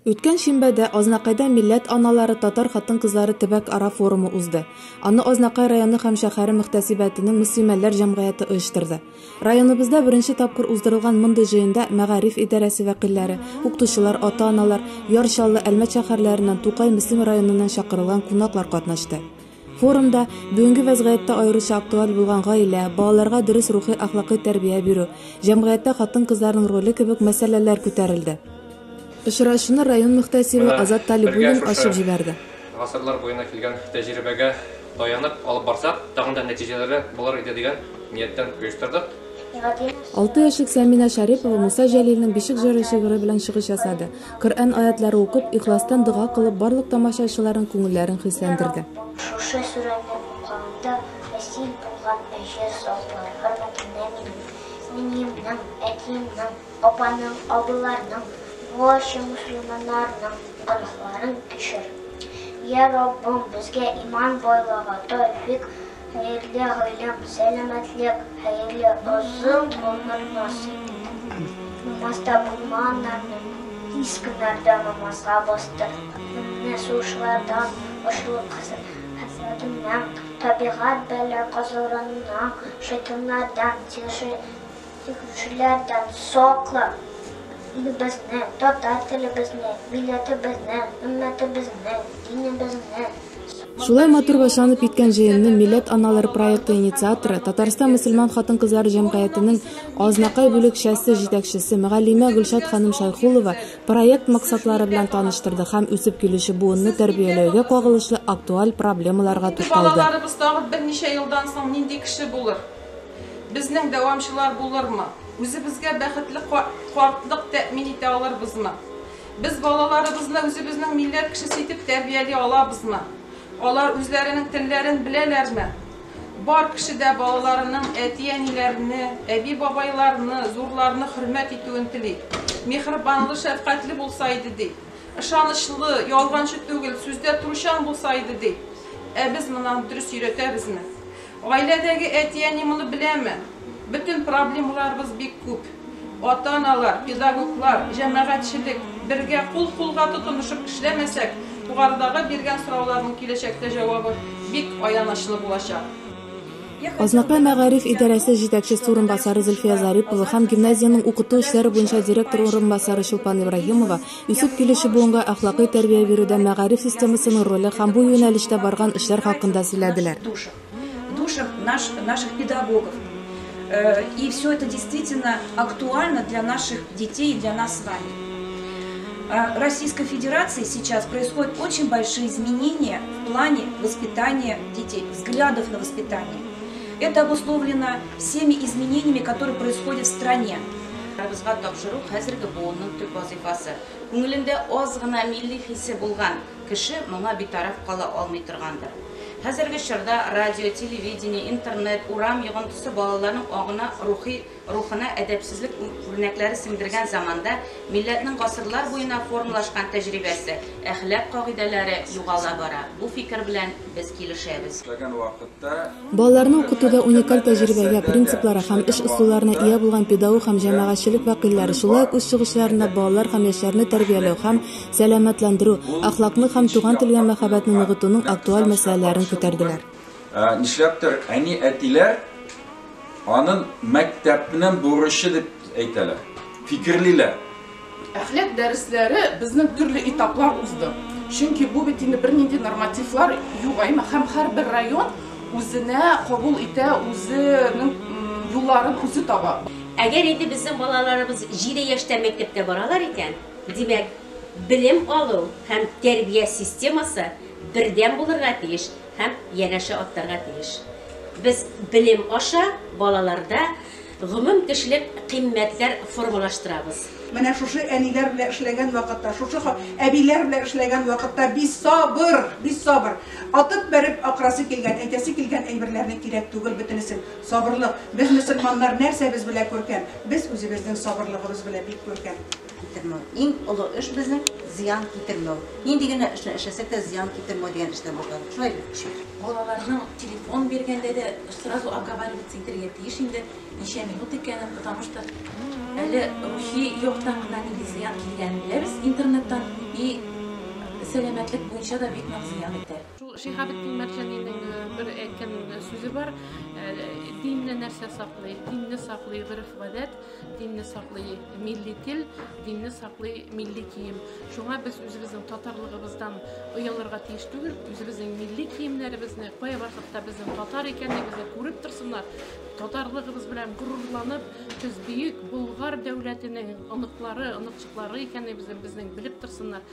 Үткән шимбәдә Азнакайда милләт аналары татар хатын-кызлары төбәк ара форумы узды. Аны Азнакай районы һәм шәһәре мөхтәсибәтенең мөслимәләр җәмгыяте оештырды. Районыбызда беренче тапкыр уздырылган мондый җыенда мәгариф идарәсе вәкилләре, укытучылар, ата-аналар, Ярчаллы, Әлмәт шәһәрләреннән Тукай Мөслим районыннан чакырылган кунаклар катнашты. Форумда бүгенге вазгыятьтә аеруча актуаль булган гаилә, балаларга дөрес рухи әхлакый тәрбия бирү, җәмгыятьтә хатын-кызларның роле кебек мәсьәләләр күтәрелде. Очрашуны район мөхтәсибе Азат Талибуллин ачып җибәрде. Гасырлар буена килгән тәҗрибәгә таянып алып барсак, тагын да нәтиҗәләре булыр иде дигән нияттән оештырдык. 6 яшьлек Сәминә Шәрипова Муса Җәлилнең бишек җыры шигыре белән чыгыш ясады. Коръән аятлары укып, ихластан дуга кылып, барлык тамашачыларның күңелләрен хисләндерде. Шушы сүрәне укыганда әсил булган әҗә саклар, хөрмәтенә минемнең, әтиемнең, апаның, абыларның, барча мөселманнарның гөнаһларын кичер. Я Раббым, безгә иман байлыгы, тәүфик, хәерле гыйлем, сәламәтлек, хәерле озын гомер насыйп ит. Намазда булмаганнарны искенәрдә намазга бастыр. Нәсүшләрдән ашлык хәсәденнән, табигать бәла-казарыннан, шайтаннардан, тишүләрдән сакла. Илебезне, татар телебезне, милләтебезне, өммәтебезне, динебезне. Шулай матур башланып киткән җыенны милләт аналары проекты инициаторы, Татарстан мөселман хатын-кызлары җәмгыятенең Азнакай бүлекчәсе җитәкчесе Мәгълимә Гөлшат ханым Шайхулова проект максатлары белән таныштырды һәм үсеп килүче буынны тәрбияләүгә кагылышлы актуаль проблемаларга тукталды. Балаларыбыз тагы берничә елдан соң нинди кеше булыр? Безнең дәвамчылар булырмы? Үзебезгә бәхетле картлык тәэмин итә алырбызмы? Без балаларыбызны үзебезнең милләт кешесе итеп тәрбияли алабызмы? Алар үзләренең телләрен беләләрме? Бар кеше дә балаларының әти-әниләрне, әби-бабайларны, зурларны хөрмәт итүен тели. Мехрибанлы, шәфкатьле булса иде ди. Ышанычлы, ялганчы түгел, сүздә турчан булса иде ди. Без моннан дөрес өйрәтәбезме? Гаиләдәге әти-әни моны беләме? Bütün проблемаларыбыз бик күп. Ата-аналар, педагоглар, җәмәгатьчелек бергә кул-кулга тотынышып эшләмәсәк, тугардагы биргән сорауларның киләчәктә җавабы бик аянычлы булачак. Азнакай мәгариф идарәсе җитәкчесе урынбасары Зөлфия Зарипова һәм гимназияның укыту эшләре буенча директор урынбасары Шулпан Ибраһимова үсеп килүче буынга әхлакый тәрбия бирүдә мәгариф системасының роле һәм бу юнәлештә барган эшләр хакында сөйләделәр. Душах наших педагогов. И все это действительно актуально для наших детей и для нас с вами. В Российской Федерации сейчас происходят очень большие изменения в плане воспитания детей, взглядов на воспитание. Это обусловлено всеми изменениями, которые происходят в стране. Хәзерге чорда радио, телевидение, интернет, урам йогынтысы балаларның агына рухына әдәпсезлек үрнәкләре сеңдергән заманда милләтнең гасырлар буена формалашкан тәҗрибәсе, әхлак кагыйдәләре югала бара. Бу фикер белән без килешәбез. Балаларны укытуда уникаль тәҗрибәгә, принциплары һәм эш ысулларына ия булган педагог һәм җәмәгатьчелек вәкилләре шулай ук үз чыгышларында балалар һәм яшьләрне тәрбияләү һәм сәламәтләндерү, әхлакны һәм туган телгә мәхәббәтне ныгытуның актуаль мәсьәләләрен күтәрделәр. Нишләптер әни әтиләр аның мәктәпнең бурычы дип әйтәләр. Фикерлиләр. Әхлак дәресләре безнең төрле этаплар узды. Чөнки бу бит инде бернинди нормативлар юк, һәм һәрбер район үзенә кабул итә, үзенең юлларын үзе таба. Әгәр инде безнең балаларыбыз 7 яшьтә мәктәпкә баралар икән, димәк, белем алу һәм тәрбия системасы бердәм булырга тиеш һәм янәшә аттарга тиеш. Без белем аша балаларда гомум кешелек кыйммәтләр формалаштырабыз. Менә шушы әниләр белән эшләгән вакытта, шушы әбиләр белән эшләгән вакытта бис сабыр. Атып бәреп акрасы килгән, әйтәсе килгән әйберләрне кирәк түгел бөтенесен. Сабырлык. Без мөселманнар нәрсә без белән күргән? Без үзебезнең сабырлыгыбыз белән бик күргән. Иң олы эш безнең зыян китермәү. Нинди генә эшне эшләсәк тә зыян китермәү дигән эштән башладык. Шулай бит. Балаларның телефон биргәндә дә сразу оговаривать итәргә тиеш инде. Ничә минут икәнен, потому что әле рухи яктан гына нинди зыян килгәнен беләбез интернеттан. сәламәтлек буенча да бик нык зыян итә. Шул Шиһабетдин Мәрҗанинең бер әйткән сүзе бар. Динне нәрсә саклый? Динне саклый гырыф-гадәт, динне саклый милли тел, динне саклый милли кием. Шуңа без үзебезнең татарлыгыбыздан оялырга тиеш түгел, үзебезнең милли киемнәребезне, кая барсак та безнең татар икәнлегебезне күреп торсыннар. Татарлыгыбыз белән горурланып, без бөек Болгар дәүләтенең оныклары, оныкчыклары икәнлегебезне безнең белеп торсыннар.